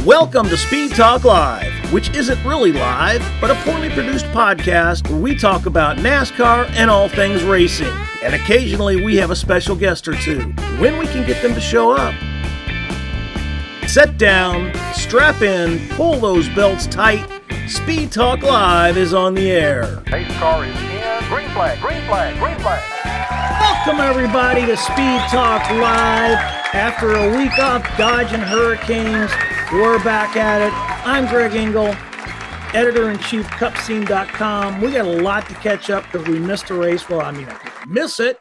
Welcome to Speed Talk Live, which isn't really live, but a poorly produced podcast where we talk about NASCAR and all things racing. And occasionally we have a special guest or two, when we can get them to show up. Sit down, strap in, pull those belts tight. Speed Talk Live is on the air. Pace car is in. Green flag, green flag, green flag. Welcome everybody to Speed Talk Live. After a week off dodging hurricanes, we're back at it. I'm Greg Engel, editor-in-chief, cupscene.com. We got a lot to catch up because we missed a race. Well, I didn't miss it.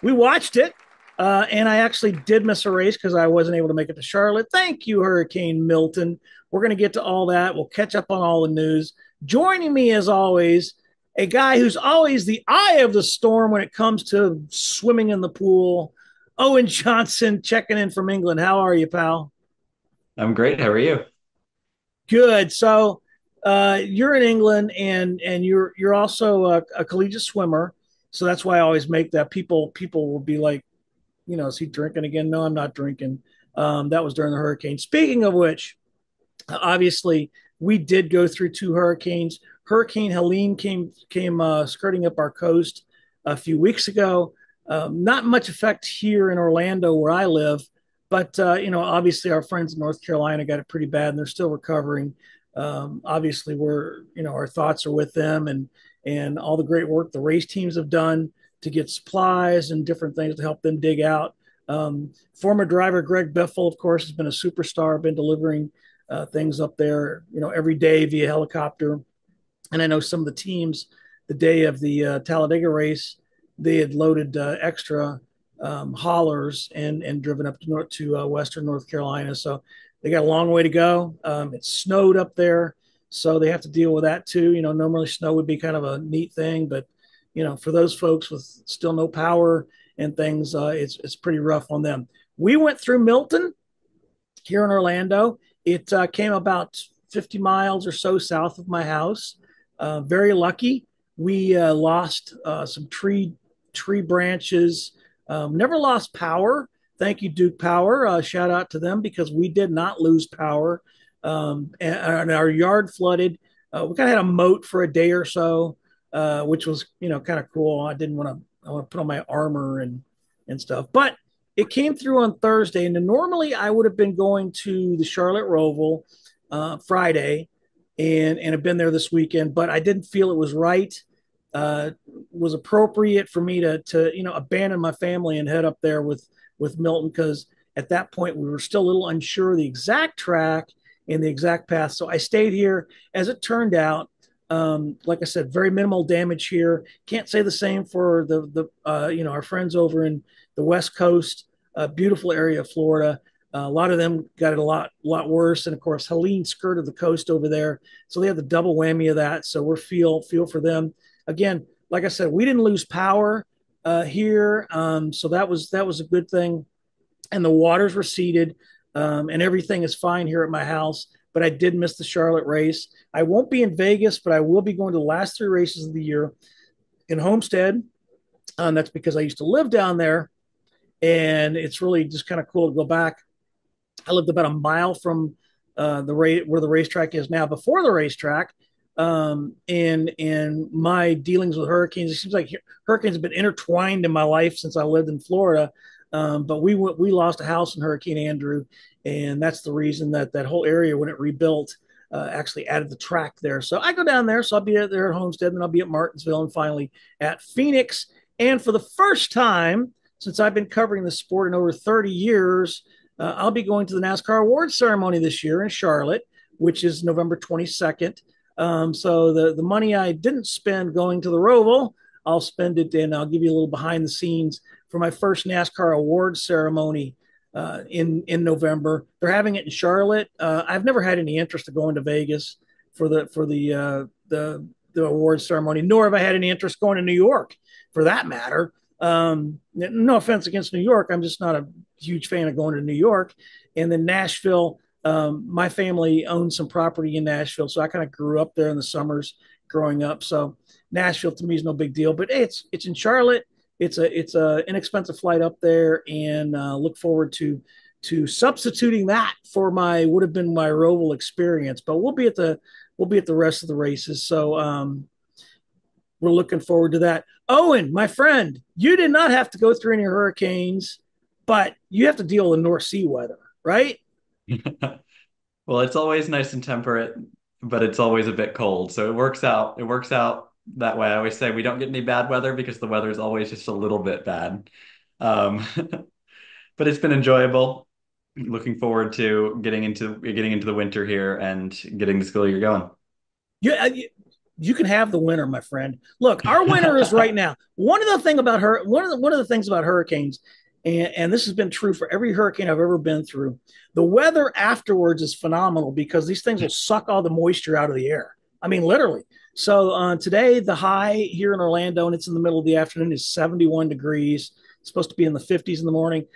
We watched it, and I actually did miss a race because I wasn't able to make it to Charlotte. Thank you, Hurricane Milton. We're going to get to all that. We'll catch up on all the news. Joining me, as always, a guy who's always the eye of the storm when it comes to swimming in the pool, Owen Johnson, checking in from England. How are you, pal? I'm great. How are you? Good. So you're in England, and you're also a collegiate swimmer. So that's why I always make that. People will be like, you know, is he drinking again? No, I'm not drinking. That was during the hurricane. Speaking of which, obviously, we did go through two hurricanes. Hurricane Helene came skirting up our coast a few weeks ago. Not much effect here in Orlando where I live. But, obviously our friends in North Carolina got it pretty bad and they're still recovering. Obviously our thoughts are with them and all the great work the race teams have done to get supplies and different things to help them dig out. Former driver Greg Biffle, of course, has been a superstar, been delivering things up there, every day via helicopter. And I know some of the teams, the day of the Talladega race, they had loaded extra haulers and driven up to western North Carolina. So they got a long way to go. It snowed up there, so they have to deal with that too. Normally snow would be kind of a neat thing, but for those folks with still no power and things, it's pretty rough on them. We went through Milton here in Orlando. It came about 50 miles or so south of my house. Very lucky. We lost some tree branches. Never lost power. Thank you, Duke Power. Shout out to them because we did not lose power. And our yard flooded. We kind of had a moat for a day or so, which was, kind of cool. I want to put on my armor and stuff. But it came through on Thursday. And then normally I would have been going to the Charlotte ROVAL Friday and have been there this weekend, but I didn't feel it was right. Was appropriate for me to abandon my family and head up there with Milton, because at that point we were still a little unsure of the exact track and the exact path. So I stayed here. As it turned out, like I said, very minimal damage here. Can't say the same for the our friends over in the West Coast, beautiful area of Florida. A lot of them got it a lot worse. And of course, Helene skirted the coast over there. So they have the double whammy of that. So we're feel for them. Again, like I said, we didn't lose power here. So that was a good thing. And the waters receded and everything is fine here at my house. But I did miss the Charlotte race. I won't be in Vegas, but I will be going to the last three races of the year in Homestead. That's because I used to live down there. And it's really just kind of cool to go back. I lived about a mile from where the racetrack is now, before the racetrack. And my dealings with hurricanes, it seems like hurricanes have been intertwined in my life since I lived in Florida. But we lost a house in Hurricane Andrew, and that's the reason that whole area, when it rebuilt, actually added the track there. So I go down there, so I'll be there at Homestead, and then I'll be at Martinsville, and finally at Phoenix. And for the first time since I've been covering the sport in over 30 years, I'll be going to the NASCAR awards ceremony this year in Charlotte, which is November 22nd. So the money I didn't spend going to the ROVAL, I'll spend it, and I'll give you a little behind the scenes for my first NASCAR awards ceremony in November. They're having it in Charlotte. I've never had any interest in going to Vegas for the awards ceremony, nor have I had any interest going to New York, for that matter. No offense against New York, I'm just not a huge fan of going to New York. And then Nashville. My family owns some property in Nashville, so I kind of grew up there in the summers growing up. So Nashville to me is no big deal, but hey, it's in Charlotte. It's a inexpensive flight up there, and look forward to to substituting that for my would have been my ROVAL experience. But we'll be at the rest of the races. So we're looking forward to that. Owen, my friend, you did not have to go through any hurricanes, but you have to deal with North Sea weather, right? Well, it's always nice and temperate, but it's always a bit cold. So it works out. It works out that way. I always say we don't get any bad weather because the weather is always just a little bit bad. Um, but it's been enjoyable. Looking forward to getting into the winter here and getting the school year going. You can have the winter, my friend. Look, our winter is right now. One of the things about hurricanes, and this has been true for every hurricane I've ever been through. The weather afterwards is phenomenal because these things will suck all the moisture out of the air. I mean, literally. So today, the high here in Orlando, and it's in the middle of the afternoon, is 71 degrees. It's supposed to be in the 50s in the morning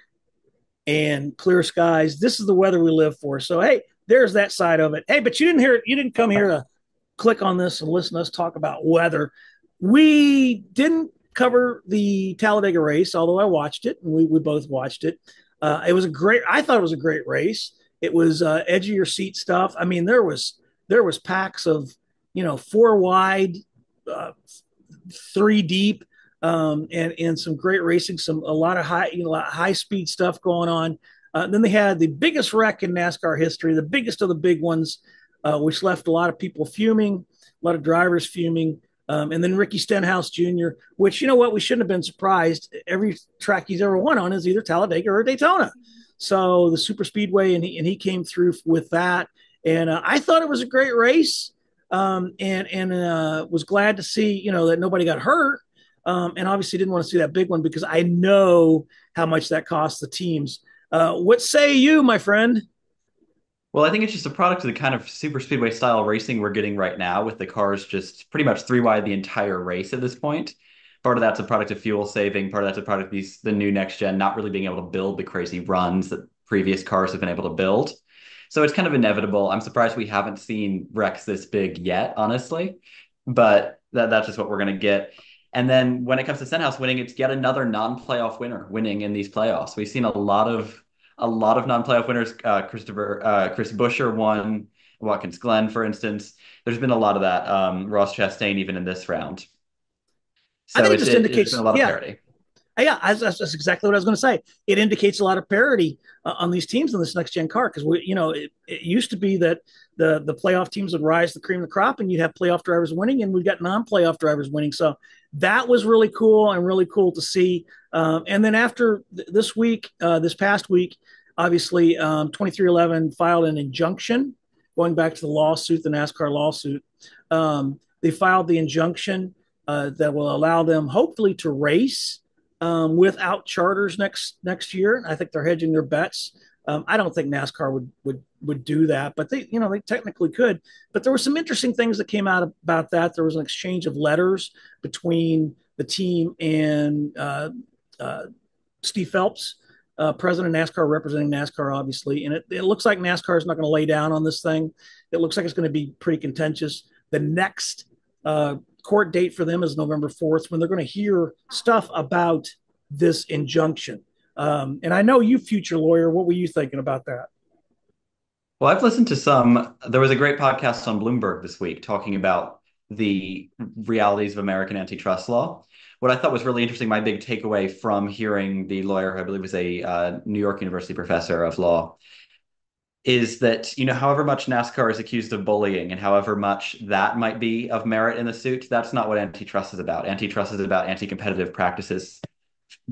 and clear skies. This is the weather we live for. So hey, there's that side of it. Hey, but you didn't hear it. You didn't come here to click on this and listen to us talk about weather. We didn't cover the Talladega race, although I watched it and we both watched it. I thought it was a great race. It was edge of your seat stuff. I mean, there was packs of, four wide, uh, three deep, and some great racing, a lot of high speed stuff going on. Then they had the biggest wreck in NASCAR history, the biggest of the big ones, which left a lot of people fuming, a lot of drivers fuming. And then Ricky Stenhouse Jr., which, you know what, we shouldn't have been surprised. Every track he's ever won on is either Talladega or Daytona. So the super speedway, and he came through with that. And I thought it was a great race, and was glad to see, that nobody got hurt. And obviously didn't want to see that big one because I know how much that costs the teams. What say you, my friend? Well, I think it's just a product of the kind of super speedway style racing we're getting right now with the cars just pretty much three wide the entire race at this point. Part of that's a product of fuel saving. Part of that's a product of the new next gen not really being able to build the crazy runs that previous cars have been able to build. So it's kind of inevitable. I'm surprised we haven't seen wrecks this big yet, honestly. But that's just what we're going to get. And then when it comes to Stenhouse winning, it's yet another non-playoff winner winning in these playoffs. We've seen a lot of non-playoff winners. Chris Buescher won Watkins Glen, for instance. There's been a lot of that. Ross Chastain even in this round. I So think it it's just it's been indicates, a lot of yeah, parity. yeah, that's exactly what I was going to say. It indicates a lot of parity on these teams in this next gen car because it used to be that the playoff teams would rise the cream of the crop, and you'd have playoff drivers winning, and we've got non-playoff drivers winning. So that was really cool and really cool to see. And then after this past week, obviously, 2311 filed an injunction going back to the NASCAR lawsuit. They filed the injunction that will allow them hopefully to race without charters next year. I think they're hedging their bets. I don't think NASCAR would do that, but they technically could. But there were some interesting things that came out about that. There was an exchange of letters between the team and Steve Phelps, president of NASCAR, representing NASCAR, obviously. And it looks like NASCAR is not going to lay down on this thing. It looks like it's going to be pretty contentious. The next court date for them is November 4th, when they're going to hear stuff about this injunction. And I know you, future lawyer, what were you thinking about that? Well, I've listened to some. There was a great podcast on Bloomberg this week talking about the realities of American antitrust law. What I thought was really interesting, my big takeaway from hearing the lawyer, who I believe was a New York University professor of law, is that, however much NASCAR is accused of bullying and however much that might be of merit in the suit, that's not what antitrust is about. Antitrust is about anti-competitive practices,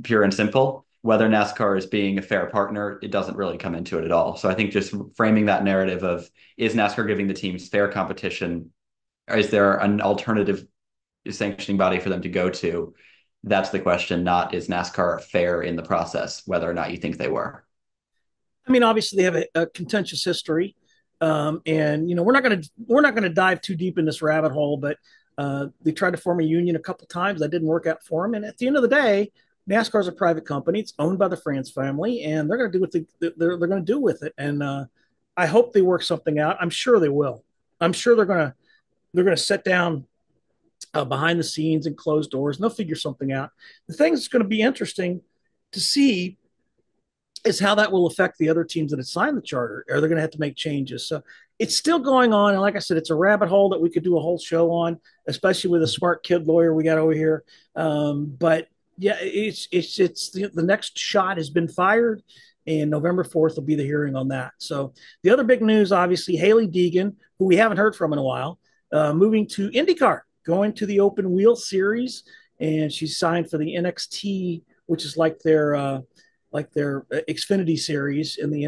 pure and simple. Whether NASCAR is being a fair partner, it doesn't really come into it at all. So I think just framing that narrative of, is NASCAR giving the teams fair competition? Or is there an alternative sanctioning body for them to go to? That's the question, not is NASCAR fair in the process, whether or not you think they were. I mean, obviously they have a contentious history, and we're not going to dive too deep in this rabbit hole. But they tried to form a union a couple times. That didn't work out for them. And at the end of the day, NASCAR is a private company. It's owned by the France family, and they're going to do what they're going to do with it. And I hope they work something out. I'm sure they will. I'm sure they're going to sit down behind the scenes and closed doors, and they'll figure something out. The thing that's going to be interesting to see is how that will affect the other teams that have signed the charter. Are they going to have to make changes? So it's still going on. And like I said, it's a rabbit hole that we could do a whole show on, especially with a smart kid lawyer we got over here. But yeah, it's the next shot has been fired, and November 4th will be the hearing on that. So the other big news, obviously, Hailie Deegan, who we haven't heard from in a while, moving to IndyCar, going to the Open Wheel Series, and she's signed for the NXT, which is like their Xfinity series in the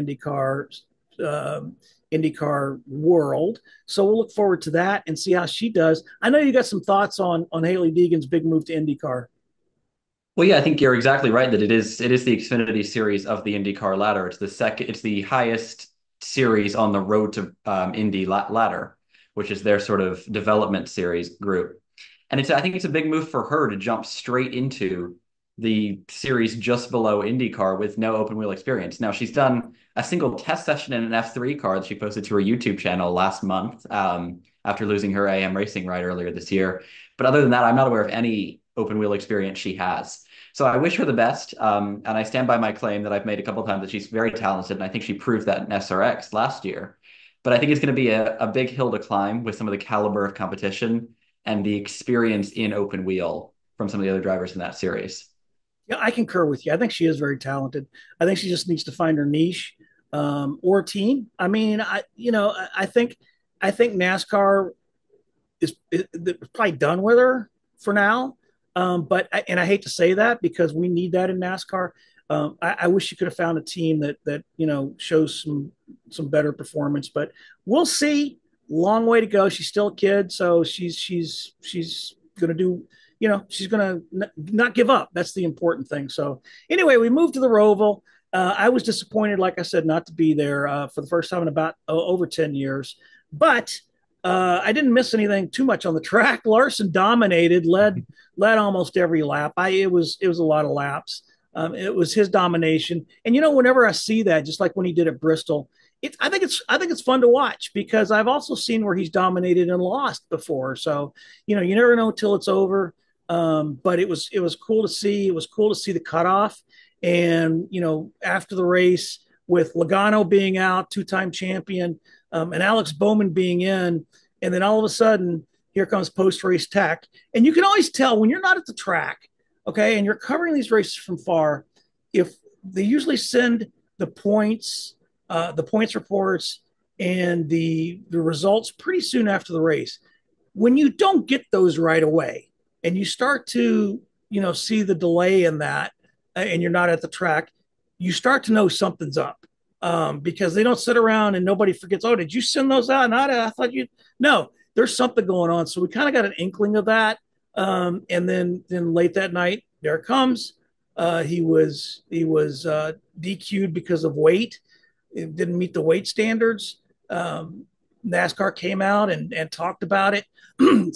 IndyCar world. So we'll look forward to that and see how she does. I know you got some thoughts on Hailie Deegan's big move to IndyCar. Well, yeah, I think you're exactly right that it is the Xfinity series of the IndyCar ladder. It's the highest series on the road to Indy ladder, which is their sort of development series group. And I think it's a big move for her to jump straight into the series just below IndyCar with no open wheel experience. Now, she's done a single test session in an F3 car that she posted to her YouTube channel last month after losing her AM racing ride earlier this year. But other than that, I'm not aware of any open wheel experience she has. So I wish her the best. And I stand by my claim that I've made a couple of times that she's very talented. And I think she proved that in SRX last year. But I think it's going to be a big hill to climb with some of the caliber of competition and the experience in open wheel from some of the other drivers in that series. Yeah, I concur with you. I think she is very talented. I think she just needs to find her niche or team. I mean, I think NASCAR is probably done with her for now. And I hate to say that because we need that in NASCAR. I wish you could have found a team that shows some better performance, but we'll see. Long way to go. She's still a kid, so she's going to do. She's going to not give up. That's the important thing. So anyway, we moved to the ROVAL. I was disappointed, like I said, not to be there for the first time in about over 10 years. But I didn't miss anything too much on the track. Larson dominated, led almost every lap. It was a lot of laps. It was his domination, and whenever I see that, just like when he did at Bristol, I think it's fun to watch because I've also seen where he's dominated and lost before. So you never know until it's over. But it was cool to see. It was cool to see the cutoff, and after the race with Logano being out, two-time champion, and Alex Bowman being in, and then all of a sudden, here comes post-race tech. And you can always tell when you're not at the track, okay, and you're covering these races from far, if they usually send the points reports and the results pretty soon after the race. When you don't get those right away and you start to, see the delay in that and you're not at the track, you start to know something's up because they don't sit around and nobody forgets. Oh, did you send those out? Not, I thought you. No, there's something going on. So we kind of got an inkling of that. And then late that night, there it comes. He was DQ'd because of weight. It didn't meet the weight standards. NASCAR came out and talked about it,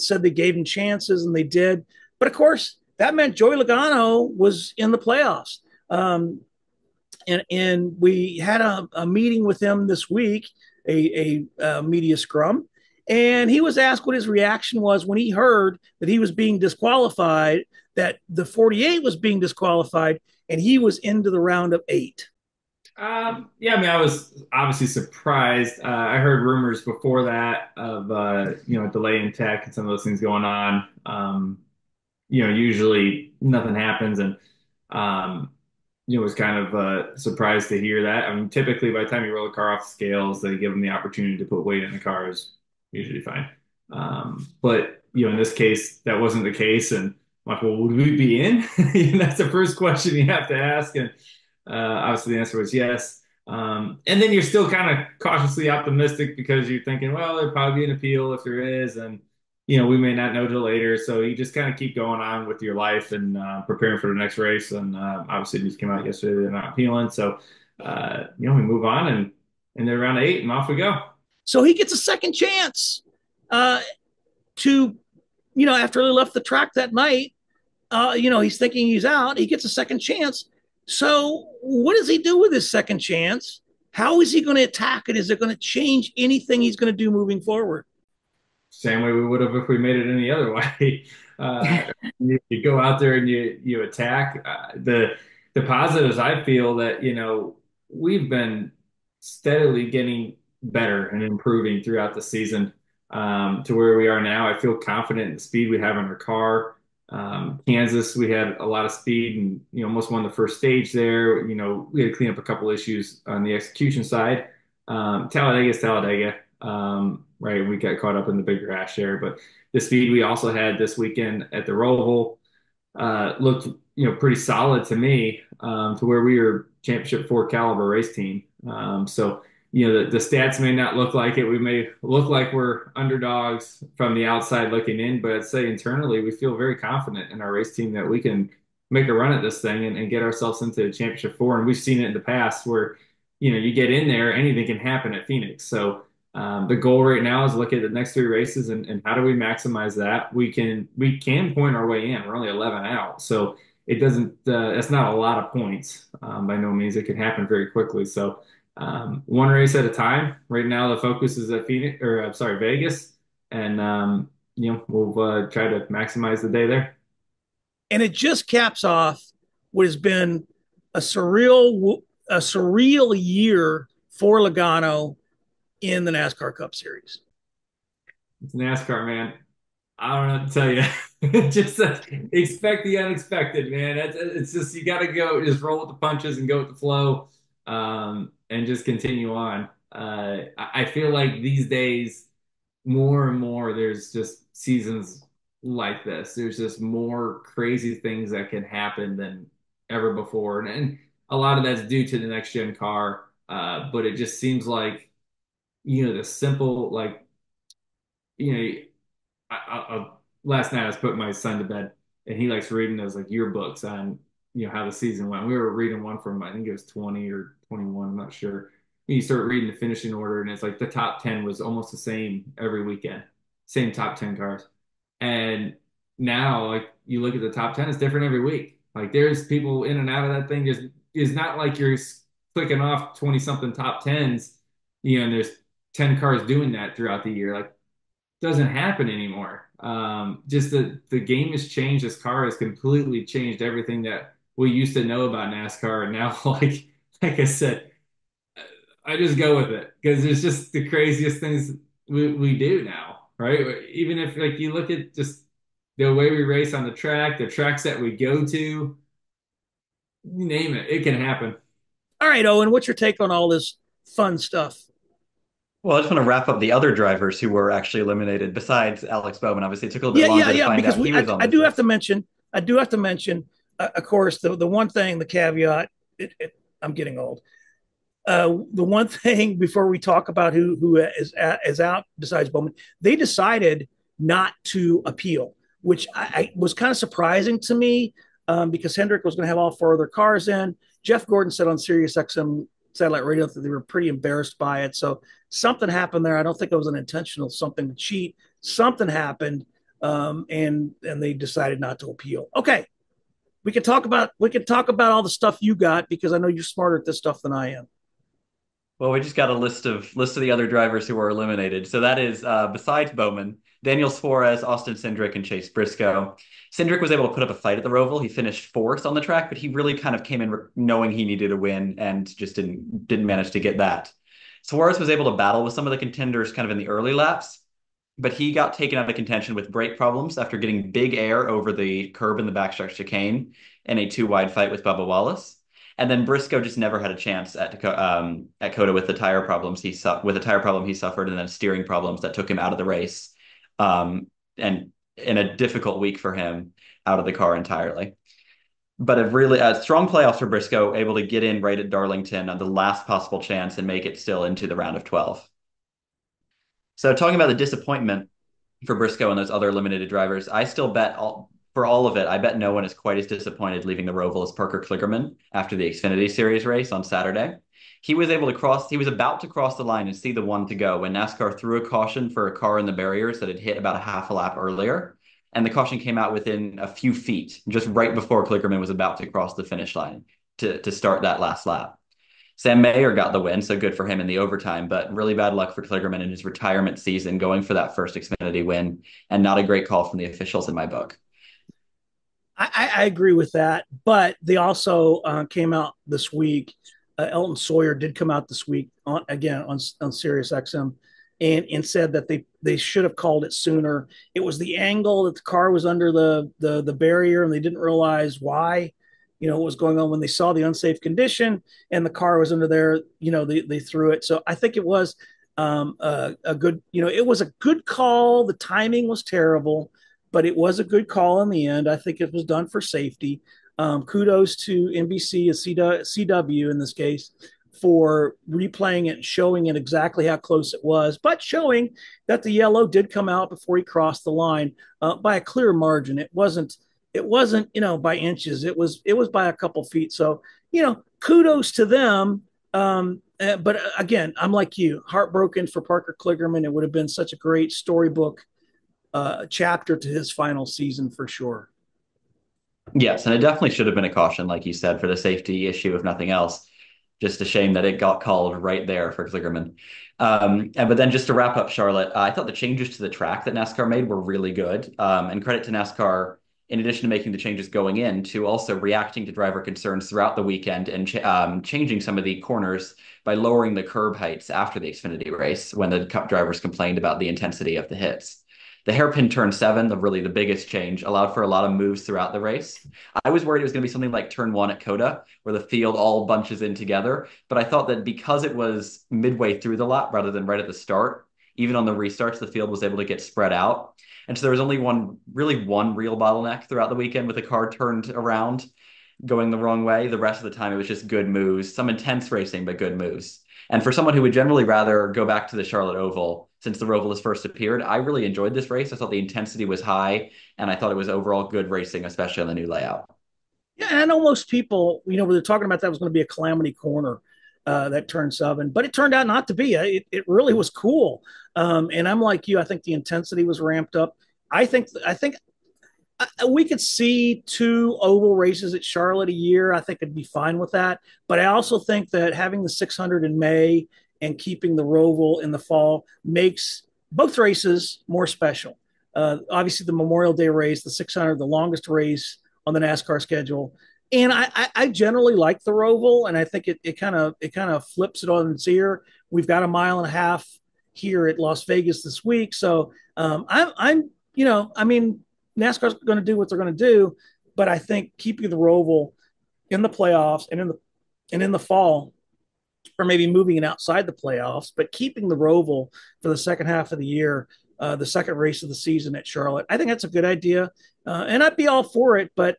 said they gave him chances, and they did. But of course, that meant Joey Logano was in the playoffs. And we had a meeting with him this week, a media scrum, and he was asked what his reaction was when he heard that he was being disqualified, that the 48 was being disqualified, and he was into the round of 8. Yeah, I mean, I was obviously surprised. I heard rumors before that of delay in tech and some of those things going on. Usually nothing happens, and was kind of surprised to hear that. I mean, typically by the time you roll the car off the scales, they give them the opportunity to put weight in the car is usually fine. But in this case, that wasn't the case, and I'm like, well, would we be in? And that's the first question you have to ask, and obviously the answer was yes. And then you're still kind of cautiously optimistic because you're thinking, well, there'll probably be an appeal if there is, and we may not know till later. So you just kind of keep going on with your life and preparing for the next race. And obviously, it just came out yesterday they're not appealing. So we move on and they're around 8 and off we go. So he gets a second chance to, after he left the track that night. He's thinking he's out. He gets a second chance. So what does he do with his second chance? How is he going to attack it? Is it going to change anything he's going to do moving forward? Same way we would have if we made it any other way. You go out there and you attack. The positives, I feel that we've been steadily getting better and improving throughout the season to where we are now. I feel confident in the speed we have in our car. Kansas, we had a lot of speed and almost won the first stage there. We had to clean up a couple issues on the execution side. Talladega is Talladega, right? We got caught up in the big crash there, but the speed we also had this weekend at the Roval looked pretty solid to me, to where we were championship four caliber race team. So the stats may not look like it. We may look like we're underdogs from the outside looking in, but I'd say internally we feel very confident in our race team that we can make a run at this thing and get ourselves into championship four. And we've seen it in the past where you get in there, anything can happen at Phoenix. So the goal right now is look at the next three races and how do we maximize that? We can point our way in. We're only 11 out, so it doesn't. That's not a lot of points by no means. It can happen very quickly. So one race at a time. Right now, the focus is at Phoenix, or sorry, Vegas, and we'll try to maximize the day there. And it just caps off what has been a surreal year for Logano in the NASCAR Cup Series. It's NASCAR, man. I don't know what to tell you. Just expect the unexpected, man. It's just you got to go, just roll with the punches and go with the flow, and just continue on. I feel like these days, more and more, there's just seasons like this. There's just more crazy things that can happen than ever before, and a lot of that's due to the next gen car. But it just seems like the simple like you know last night I was putting my son to bed and he likes reading those like yearbooks on how the season went. We were reading one from I think it was 20 or 21, I'm not sure. And you start reading the finishing order and it's like the top 10 was almost the same every weekend, same top 10 cars. And now like you look at the top 10, it's different every week. Like there's people in and out of that thing. There's it's not like you're clicking off 20 something top 10s, and there's 10 cars doing that throughout the year. Like doesn't happen anymore. Just the game has changed. This car has completely changed everything that we used to know about NASCAR. And now, like I said, I just go with it because it's just the craziest things we do now, right? Even if like you look at just the way we race on the track, the tracks that we go to, you name it, it can happen. All right, Owen, what's your take on all this fun stuff? Well, I just want to wrap up the other drivers who were actually eliminated besides Alex Bowman. Obviously, it took a little bit longer to find because out he was on I this do have list. to mention, of course, the one thing, the caveat, I'm getting old. The one thing before we talk about who is out besides Bowman, they decided not to appeal, which I was kind of surprising to me, because Hendrick was going to have all four other cars in. Jeff Gordon said on Sirius XM satellite radio that they were pretty embarrassed by it. So something happened there. I don't think it was an intentional something to cheat. Something happened, and they decided not to appeal. Okay, we can talk about all the stuff you got because I know you're smarter at this stuff than I am. Well, we just got a list of the other drivers who were eliminated. So that is besides Bowman, Daniel Suarez, Austin Cindric, and Chase Briscoe. Cindric was able to put up a fight at the Roval. He finished fourth on the track, but he really kind of came in knowing he needed a win and just didn't manage to get that. Suarez was able to battle with some of the contenders kind of in the early laps, but he got taken out of contention with brake problems after getting big air over the curb in the backstretch chicane in a two wide fight with Bubba Wallace. And then Briscoe just never had a chance at COTA with the tire problems with the tire problem he suffered, and then steering problems that took him out of the race, and in a difficult week for him, out of the car entirely. But a strong playoffs for Briscoe, able to get in right at Darlington on the last possible chance and make it still into the round of 12. So talking about the disappointment for Briscoe and those other eliminated drivers, I still bet for all of it, I bet no one is quite as disappointed leaving the Roval as Parker Kligerman after the Xfinity Series race on Saturday. He was about to cross the line and see the one to go when NASCAR threw a caution for a car in the barriers that had hit about a half a lap earlier. And the caution came out within a few feet, just right before Kligerman was about to cross the finish line to start that last lap. Sam Mayer got the win, so good for him in the overtime, but really bad luck for Kligerman in his retirement season, going for that first Xfinity win, and not a great call from the officials in my book. I agree with that, but they also came out this week Elton Sawyer did come out this week on Sirius XM and said that they should have called it sooner. It was the angle that the car was under the barrier, and they didn't realize why, what was going on when they saw the unsafe condition and the car was under there. They threw it. So I think it was a good, it was a good call. The timing was terrible, but it was a good call in the end. I think it was done for safety. Kudos to NBC and CW in this case for replaying it and showing it exactly how close it was, but showing that the yellow did come out before he crossed the line by a clear margin. It wasn't by inches. It was by a couple feet. So kudos to them. But again, I'm like you, heartbroken for Parker Kligerman. It would have been such a great storybook chapter to his final season for sure. Yes, and it definitely should have been a caution, like you said, for the safety issue, if nothing else. Just a shame that it got called right there for Kligerman. But then just to wrap up, Charlotte, I thought the changes to the track that NASCAR made were really good. And credit to NASCAR, in addition to making the changes going in, to also reacting to driver concerns throughout the weekend and changing some of the corners by lowering the curb heights after the Xfinity race when the Cup drivers complained about the intensity of the hits. The hairpin turn 7, the biggest change, allowed for a lot of moves throughout the race. I was worried it was going to be something like turn 1 at Coda, where the field all bunches in together. But I thought that because it was midway through the lap rather than right at the start, even on the restarts, the field was able to get spread out. And so there was only one real bottleneck throughout the weekend with the car turned around going the wrong way. The rest of the time, it was just good moves, some intense racing, but good moves. And for someone who would generally rather go back to the Charlotte Oval, since the ROVAL has first appeared, I really enjoyed this race. I thought the intensity was high, and I thought it was overall good racing, especially on the new layout. Yeah, and I know most people, when they're talking about that was going to be a calamity corner, that turn 7, but it turned out not to be. It really was cool. And I'm like you. I think the intensity was ramped up. I think we could see 2 oval races at Charlotte a year. I think I'd be fine with that. But I also think that having the 600 in May and keeping the ROVAL in the fall makes both races more special. Obviously, the Memorial Day race, the 600, the longest race on the NASCAR schedule. And I generally like the ROVAL, and I think it kind of flips it on its ear. We've got a mile and a half here at Las Vegas this week, so I'm I mean, NASCAR's going to do what they're going to do, but I think keeping the ROVAL in the playoffs and in the fall, or maybe moving it outside the playoffs, but keeping the ROVAL for the second half of the year, the second race of the season at Charlotte, I think that's a good idea, and I'd be all for it. But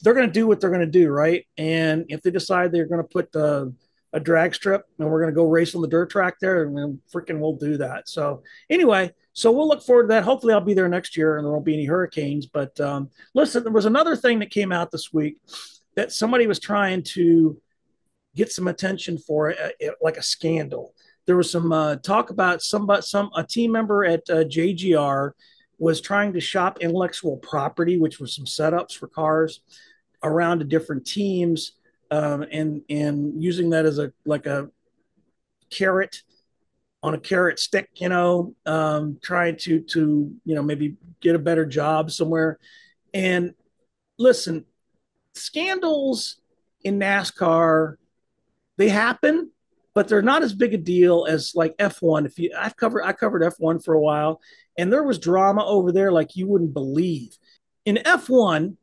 they're going to do what they're going to do, right? And if they decide they're going to put a drag strip and we're going to go race on the dirt track there, and we'll do that. So anyway, so we'll look forward to that. Hopefully I'll be there next year and there won't be any hurricanes. But listen, there was another thing that came out this week that somebody was trying to get some attention for, like a scandal. There was some talk about a team member at JGR was trying to shop intellectual property, which was some setups for cars around to different teams, and using that as a carrot on a carrot stick, trying to maybe get a better job somewhere. And listen, scandals in NASCAR, they happen, but they're not as big a deal as like F1. I covered F1 for a while, and there was drama over there like you wouldn't believe. In F1,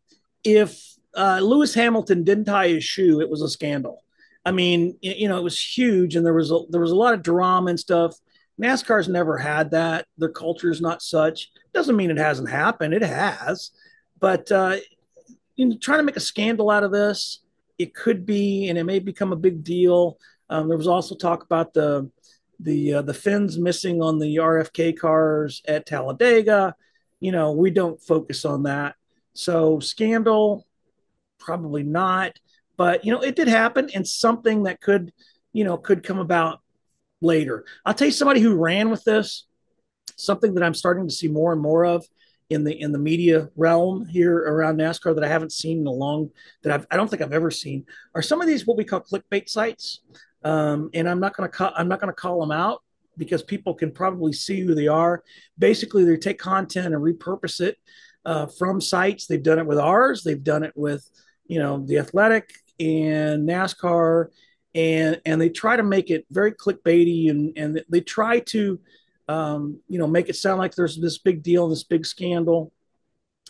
if Lewis Hamilton didn't tie his shoe, it was a scandal. I mean, it was huge, and there was a lot of drama and stuff. NASCAR's never had that. Their culture is not such. Doesn't mean it hasn't happened. It has, but trying to make a scandal out of this, it could be, and it may become a big deal. There was also talk about the fins missing on the RFK cars at Talladega. We don't focus on that. So scandal, probably not. But it did happen, and something that could come about later. I'll tell you somebody who ran with this. Something that I'm starting to see more and more of in the media realm here around NASCAR that I haven't seen in a long I don't think I've ever seen are some of these what we call clickbait sites. And I'm not going to call them out because people can probably see who they are. Basically, they take content and repurpose it from sites. They've done it with ours. They've done it with The Athletic and NASCAR. and they try to make it very clickbaity, and they try to make it sound like there's this big deal, this big scandal.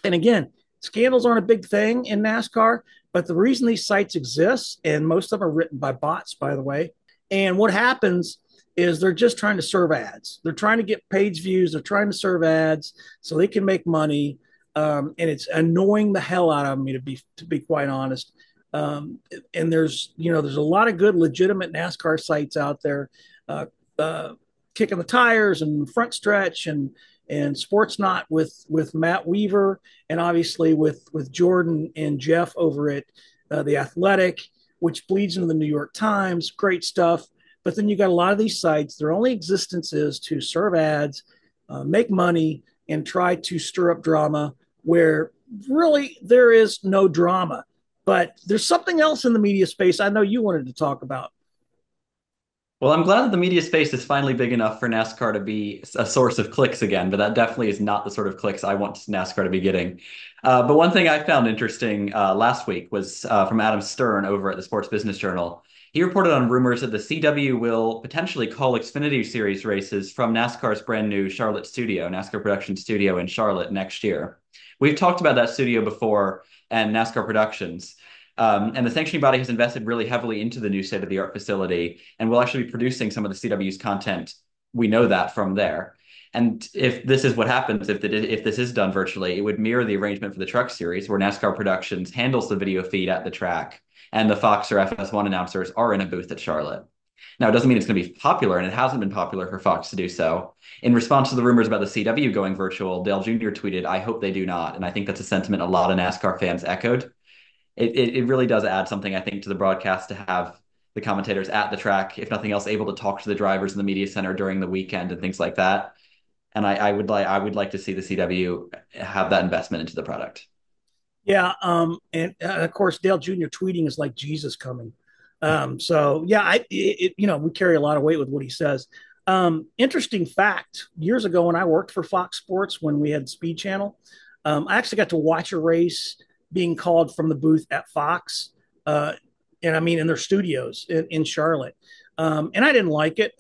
And again, scandals aren't a big thing in NASCAR, but the reason these sites exist, and most of them are written by bots, by the way. And what happens is they're just trying to serve ads. They're trying to get page views. They're trying to serve ads so they can make money. And it's annoying the hell out of me, to be quite honest. And there's a lot of good legitimate NASCAR sites out there, uh, uh, kicking the tires and front stretch and Sports Not with Matt Weaver, and obviously with Jordan and Jeff over at the Athletic, which bleeds into the New York Times. Great stuff. But then you got a lot of these sites. Their only existence is to serve ads, make money, and try to stir up drama where really there is no drama. But there's something else in the media space I know you wanted to talk about. Well, I'm glad that the media space is finally big enough for NASCAR to be a source of clicks again, but that definitely is not the sort of clicks I want NASCAR to be getting. But one thing I found interesting last week was from Adam Stern over at the Sports Business Journal. He reported on rumors that the CW will potentially call Xfinity Series races from NASCAR's brand new Charlotte studio, NASCAR production studio in Charlotte next year. We've talked about that studio before and NASCAR Productions. And the sanctioning body has invested really heavily into the new state-of-the-art facility, and will actually be producing some of the CW's content. We know that from there. And if this is what happens, if this is done virtually, it would mirror the arrangement for the Truck Series, where NASCAR Productions handles the video feed at the track, and the Fox or FS1 announcers are in a booth at Charlotte. Now, it doesn't mean it's going to be popular, and it hasn't been popular for Fox to do so. In response to the rumors about the CW going virtual, Dale Jr. tweeted, "I hope they do not." And I think that's a sentiment a lot of NASCAR fans echoed. It really does add something, I think, to the broadcast to have the commentators at the track, if nothing else, able to talk to the drivers in the media center during the weekend and things like that. And I would like to see the CW have that investment into the product. Yeah, and of course Dale Jr. tweeting is like Jesus coming. So yeah, we carry a lot of weight with what he says. Interesting fact: years ago, when I worked for Fox Sports, when we had Speed Channel, I actually got to watch a race being called from the booth at Fox, and I mean in their studios in Charlotte. And I didn't like it.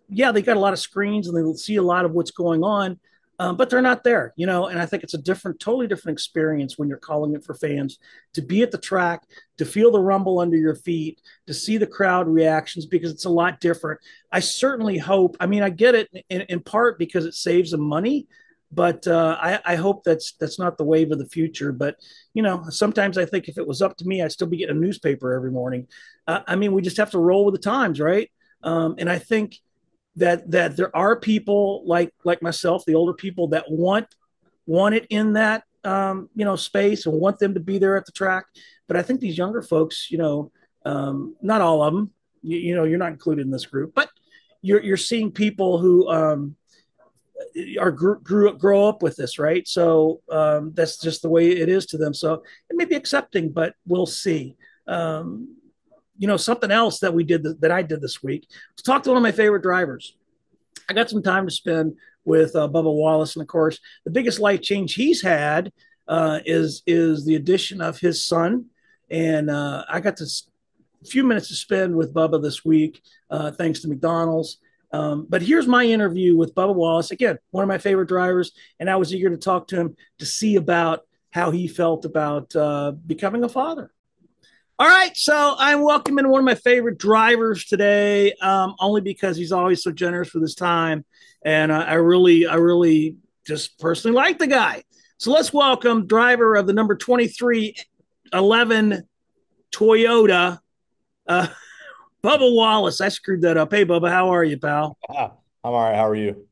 Yeah, they got a lot of screens and they see a lot of what's going on, but they're not there. And I think it's a totally different experience when you're calling it for fans to be at the track, to feel the rumble under your feet, to see the crowd reactions, because it's a lot different. I certainly hope. I mean, I get it in part because it saves them money. But I hope that's not the wave of the future. But sometimes I think if it was up to me, I'd still be getting a newspaper every morning. I mean, we just have to roll with the times, right? And I think that there are people like myself, the older people, that want it in that space and want them to be there at the track. But I think these younger folks, not all of them, you're not included in this group, but you're seeing people who grow up with this, right? So that's just the way it is to them. So it may be accepting, but we'll see. Something else that I did this week was talk to one of my favorite drivers. I got some time to spend with Bubba Wallace, and of course, the biggest life change he's had is the addition of his son. And I got a few minutes to spend with Bubba this week, thanks to McDonald's. But here's my interview with Bubba Wallace, again, one of my favorite drivers, and I was eager to talk to him to see about how he felt about becoming a father. All right, so I'm welcoming one of my favorite drivers today, only because he's always so generous with his time, and I really just personally like the guy. So let's welcome driver of the number 2311 Toyota, Bubba Wallace. I screwed that up. Hey, Bubba, how are you, pal? I'm all right. How are you?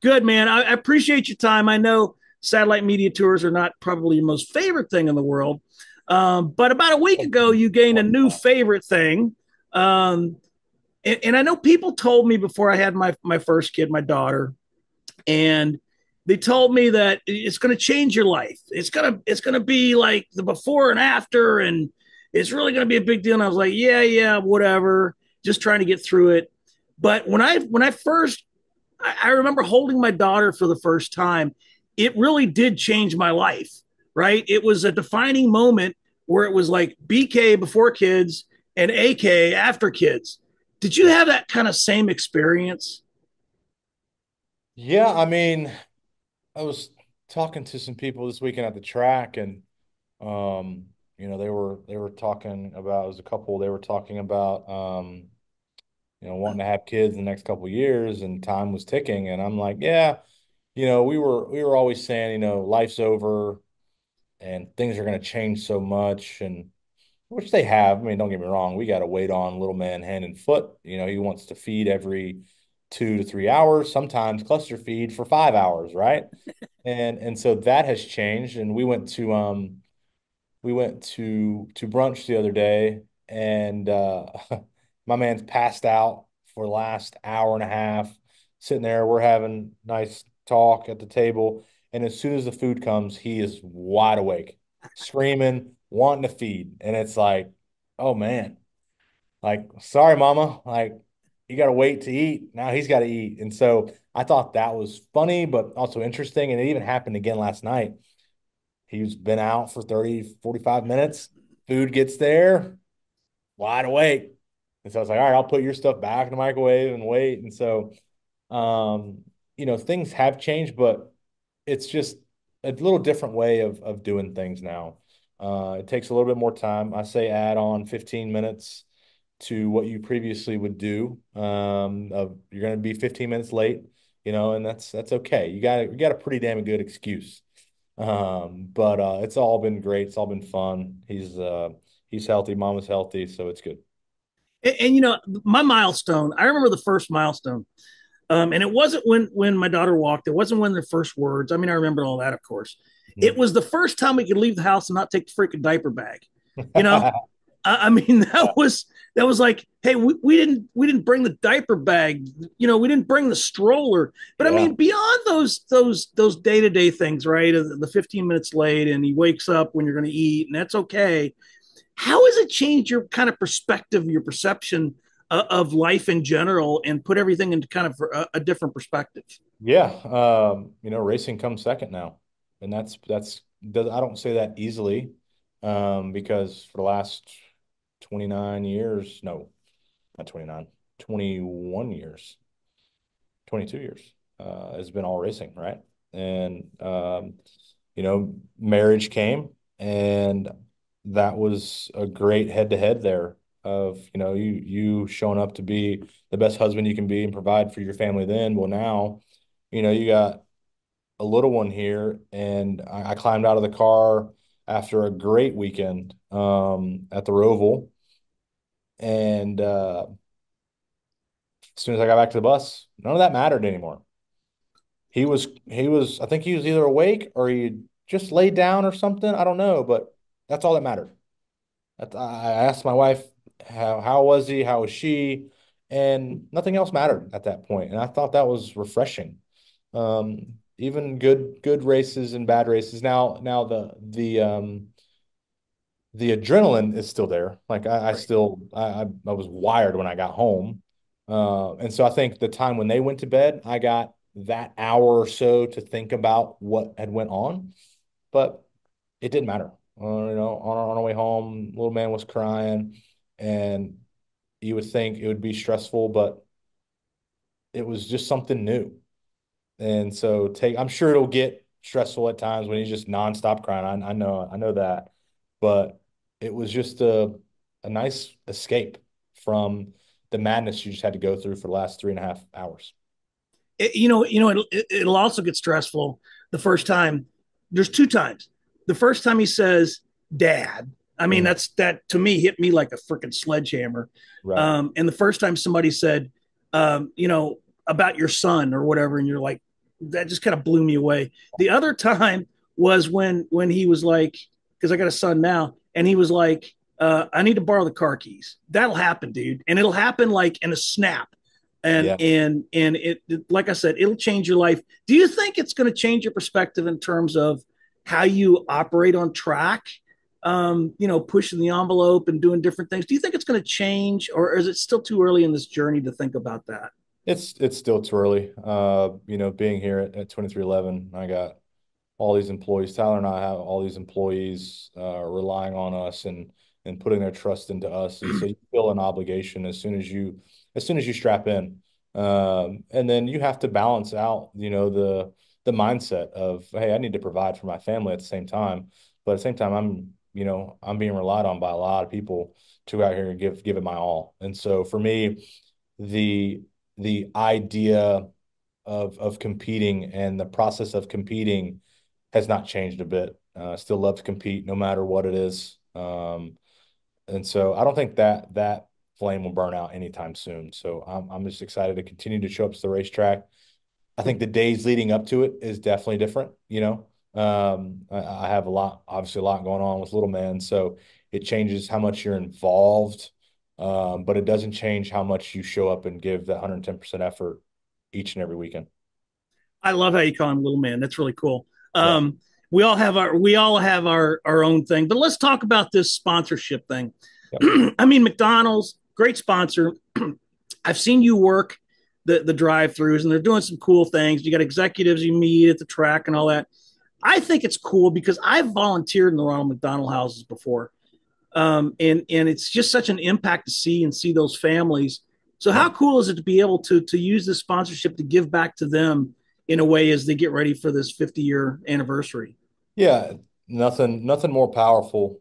Good, man. I appreciate your time. I know satellite media tours are not probably your most favorite thing in the world, but about a week ago, you gained a new favorite thing. And I know people told me before I had my first kid, my daughter, and they told me that it's going to change your life. It's gonna be like the before and after, and it's really going to be a big deal. And I was like, yeah, whatever, just trying to get through it. But when I first, I remember holding my daughter for the first time, it really did change my life, right? It was a defining moment where it was like BK before kids, and AK after kids. Did you have that kind of same experience? Yeah, I mean, I was talking to some people this weekend at the track, and they were talking about, it was a couple, they were talking about wanting to have kids in the next couple of years, and time was ticking, and I'm like, yeah, we were always saying, life's over and things are going to change so much, and which they have. I mean, don't get me wrong, we got to wait on little man hand and foot. He wants to feed every 2 to 3 hours, sometimes cluster feed for 5 hours, right? And so that has changed. And we went to brunch the other day, and my man's passed out for the last hour and a half, sitting there. We're having nice talk at the table, and as soon as the food comes, he is wide awake, screaming, wanting to feed. And it's like, oh man, like, sorry, mama, like, you got to wait to eat. Now he's got to eat. And so I thought that was funny, but also interesting. And it even happened again last night. He's been out for 30, 45 minutes. Food gets there, wide awake. And so I was like, all right, I'll put your stuff back in the microwave and wait. And so, um, things have changed, but it's just a little different way of doing things now. It takes a little bit more time. I say add on 15 minutes to what you previously would do. You're going to be 15 minutes late, and that's okay. You got a pretty damn good excuse. But it's all been great. It's all been fun. He's healthy. Mama's healthy, so it's good. And my milestone, I remember the first milestone. And it wasn't when my daughter walked. It wasn't when the first words. I mean, I remember all that, of course. It was the first time we could leave the house and not take the freaking diaper bag. You know, I mean, that was like, hey, we didn't bring the diaper bag. We didn't bring the stroller. But I Yeah. mean, beyond those day-to-day things, right? The 15 minutes late, and he wakes up when you're going to eat, and that's okay. How has it changed your kind of perspective, your perception of life in general, and put everything into kind of a different perspective? Yeah. Racing comes second now. And I don't say that easily, because for the last 29 years, no, not 29, 21 years, 22 years, has been all racing, right? And marriage came, and that was a great head to head there of, you showing up to be the best husband you can be and provide for your family then. Well, now, you got a little one here, and I climbed out of the car after a great weekend at the ROVAL. And as soon as I got back to the bus, none of that mattered anymore. I think he was either awake or he just laid down or something. I don't know, but that's all that mattered. I asked my wife, how was he? How was she? And nothing else mattered at that point. And I thought that was refreshing. Even good races and bad races. Now the adrenaline is still there. Like I Right. still I was wired when I got home. And so I think the time when they went to bed, I got that hour or so to think about what had went on, but it didn't matter. On our way home, little man was crying, and you would think it would be stressful, but it was just something new. And so I'm sure it'll get stressful at times when he's just nonstop crying. I know that, but it was just a nice escape from the madness you just had to go through for the last 3.5 hours. It'll also get stressful the first time. There's two times. The first time he says, "Dad," I mean, Mhm. that to me hit me like a freaking sledgehammer. Right. And the first time somebody said, about your son or whatever, and you're like, that just kind of blew me away. The other time was when he was like, because I got a son now, and he was like, "I need to borrow the car keys." That'll happen, dude, and it'll happen like in a snap. and Yeah. and and it, like I said, it'll change your life. Do you think it's going to change your perspective in terms of how you operate on track? Pushing the envelope and doing different things. Do you think it's going to change, or is it still too early in this journey to think about that? It's still too early. Being here at 2311, I got all these employees. Tyler and I have all these employees relying on us, and and putting their trust into us. And so you feel an obligation as soon as you strap in. And then you have to balance out, the mindset of, hey, I need to provide for my family at the same time. But at the same time, I'm being relied on by a lot of people to go out here and give it my all. And so for me, the idea of competing and the process of competing has not changed a bit. Still love to compete no matter what it is. And so I don't think that flame will burn out anytime soon. So I'm just excited to continue to show up to the racetrack. I think the days leading up to it is definitely different. I have obviously a lot going on with little man, so it changes how much you're involved, but it doesn't change how much you show up and give that 110% effort each and every weekend. I love how you call him little man. That's really cool. Yeah. We all have our own thing, but let's talk about this sponsorship thing. Yep. I mean, McDonald's, great sponsor. I've seen you work the drive-throughs, and they're doing some cool things. You got executives you meet at the track and all that. I think it's cool because I've volunteered in the Ronald McDonald houses before, and it's just such an impact to see those families. So how cool is it to be able to use this sponsorship to give back to them in a way as they get ready for this 50-year anniversary? Yeah, nothing more powerful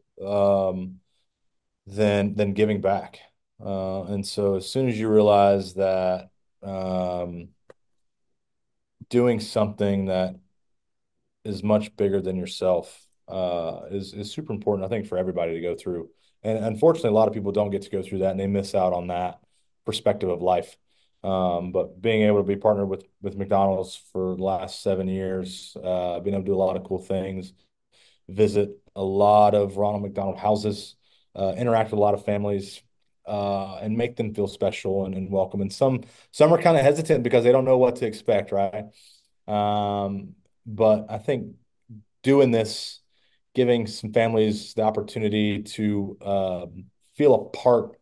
than giving back. And so as soon as you realize that doing something that is much bigger than yourself is super important, I think, for everybody to go through. And unfortunately, a lot of people don't get to go through that, and they miss out on that perspective of life. But being able to be partnered with McDonald's for the last 7 years, being able to do a lot of cool things, visit a lot of Ronald McDonald houses, interact with a lot of families, and make them feel special and welcome. And some are kind of hesitant because they don't know what to expect, right? But I think doing this, giving some families the opportunity to feel a part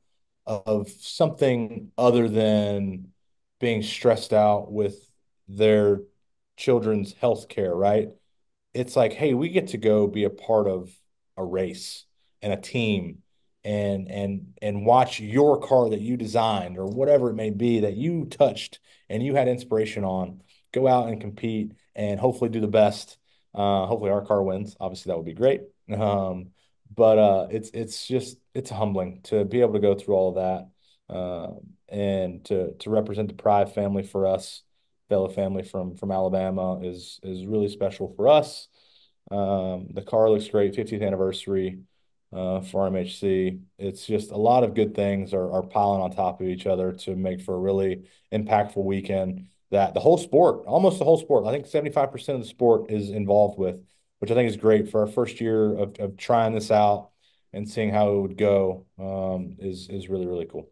of something other than being stressed out with their children's health care, right? It's like, hey, we get to go be a part of a race and a team and watch your car that you designed or whatever it may be that you touched and you had inspiration on go out and compete and hopefully do the best. Hopefully our car wins. Obviously that would be great. But it's humbling to be able to go through all of that, and to represent the Pride family for us, fellow family from Alabama is really special for us. The car looks great, 50th anniversary for MHC. It's just a lot of good things are piling on top of each other to make for a really impactful weekend that the whole sport, almost the whole sport, I think 75% of the sport is involved with, which I think is great for our first year of trying this out and seeing how it would go, is really, really cool.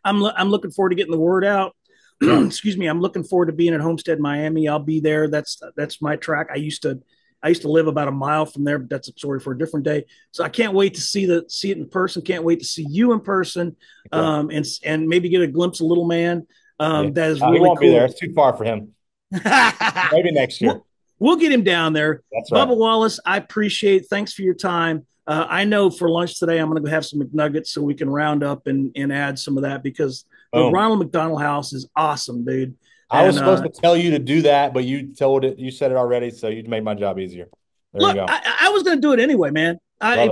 I'm looking forward to getting the word out. Yeah. Excuse me. I'm looking forward to being at Homestead, Miami. I'll be there. That's my track. I used to live about a mile from there, but that's a story for a different day. So I can't wait to see it in person. Can't wait to see you in person, and maybe get a glimpse of little man. Yeah. That is He really won't be there. cool. It's too far for him. Maybe next year. We'll get him down there. That's right. Bubba Wallace, I appreciate. Thanks for your time. I know for lunch today I'm going to go have some McNuggets so we can round up and add some of that because the Ronald McDonald House is awesome, dude. I was supposed to tell you to do that, but you said it already, so you made my job easier. There you go. I was going to do it anyway, man,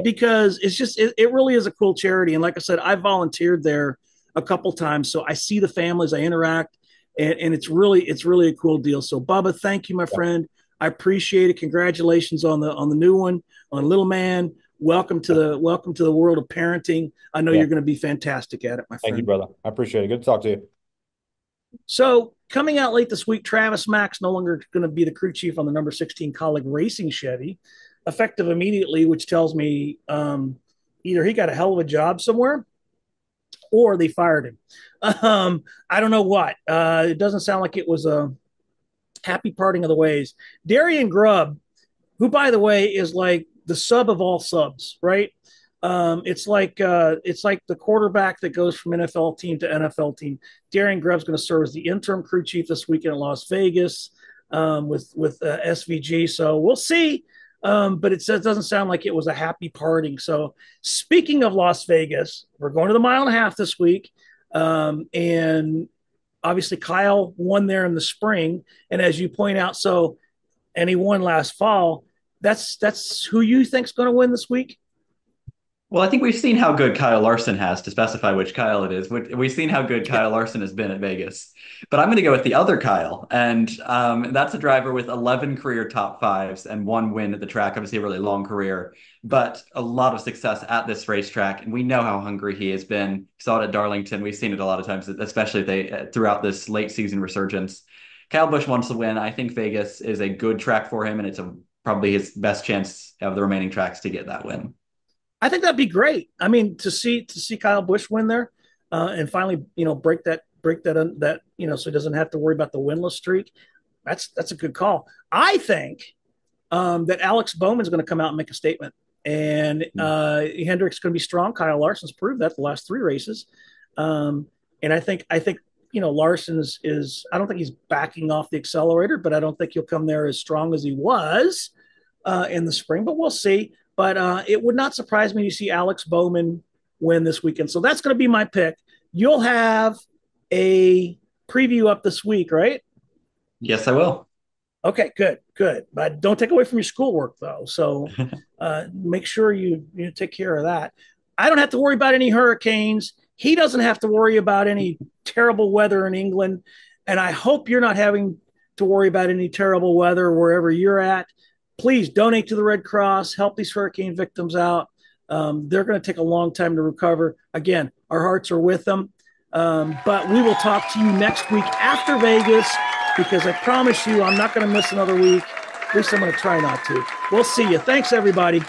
because it's just it really is a cool charity, and like I said, I volunteered there a couple times, so I see the families, I interact, and it's really a cool deal. So, Bubba, thank you, my friend. I appreciate it. Congratulations on the new one, on Little Man. Welcome to the world of parenting. I know you're going to be fantastic at it, my friend. Thank you, brother. I appreciate it. Good to talk to you. So, coming out late this week, Travis Mack's no longer going to be the crew chief on the number 16 Colleague Racing Chevy, effective immediately, which tells me either he got a hell of a job somewhere or they fired him. I don't know what. It doesn't sound like it was a happy parting of the ways. Darian Grubb, who, by the way, is like the sub of all subs, right? It's like the quarterback that goes from NFL team to NFL team. Darian Grubb's going to serve as the interim crew chief this weekend in Las Vegas with SVG. So we'll see. but it says doesn't sound like it was a happy parting. So speaking of Las Vegas, we're going to the mile and a half this week, and obviously Kyle won there in the spring, and as you point out, and he won last fall. That's who you think's going to win this week. Well, I think we've seen how good Kyle Larson has, to specify which Kyle it is. We've seen how good Kyle Larson has been at Vegas. But I'm going to go with the other Kyle. And that's a driver with 11 career top fives and one win at the track. Obviously, a really long career, but a lot of success at this racetrack. And we know how hungry he has been. We saw it at Darlington. We've seen it a lot of times, especially throughout this late season resurgence. Kyle Busch wants to win. I think Vegas is a good track for him, and it's probably his best chance of the remaining tracks to get that win. I think that'd be great. I mean, to see Kyle Busch win there, and finally, break that so he doesn't have to worry about the winless streak. That's a good call. I think that Alex Bowman's going to come out and make a statement, and Hendrick's going to be strong. Kyle Larson's proved that the last 3 races, and I think Larson is. I don't think he's backing off the accelerator, but I don't think he'll come there as strong as he was in the spring. But we'll see. But it would not surprise me to see Alex Bowman win this weekend. So that's going to be my pick. You'll have a preview up this week, right? Yes, I will. Okay, good. But don't take away from your schoolwork, though. So make sure you take care of that. I don't have to worry about any hurricanes. He doesn't have to worry about any terrible weather in England. And I hope you're not having to worry about any terrible weather wherever you're at. Please donate to the Red Cross, help these hurricane victims out. They're going to take a long time to recover. Again, our hearts are with them. But we will talk to you next week after Vegas, because I promise you I'm not going to miss another week. At least I'm going to try not to. We'll see you. Thanks, everybody.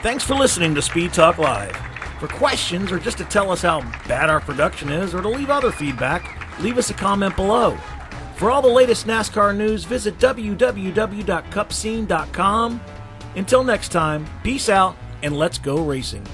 Thanks for listening to Speed Talk Live. For questions or just to tell us how bad our production is or to leave other feedback, leave us a comment below. For all the latest NASCAR news, visit www.cupscene.com. Until next time, peace out and let's go racing.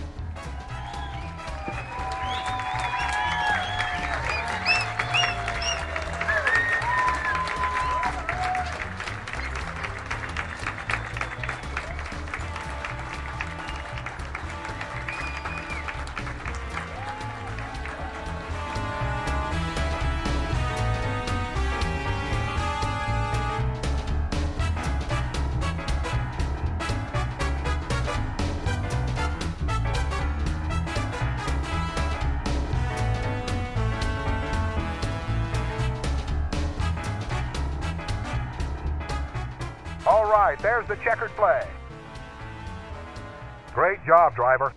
All right, there's the checkered flag. Great job, driver.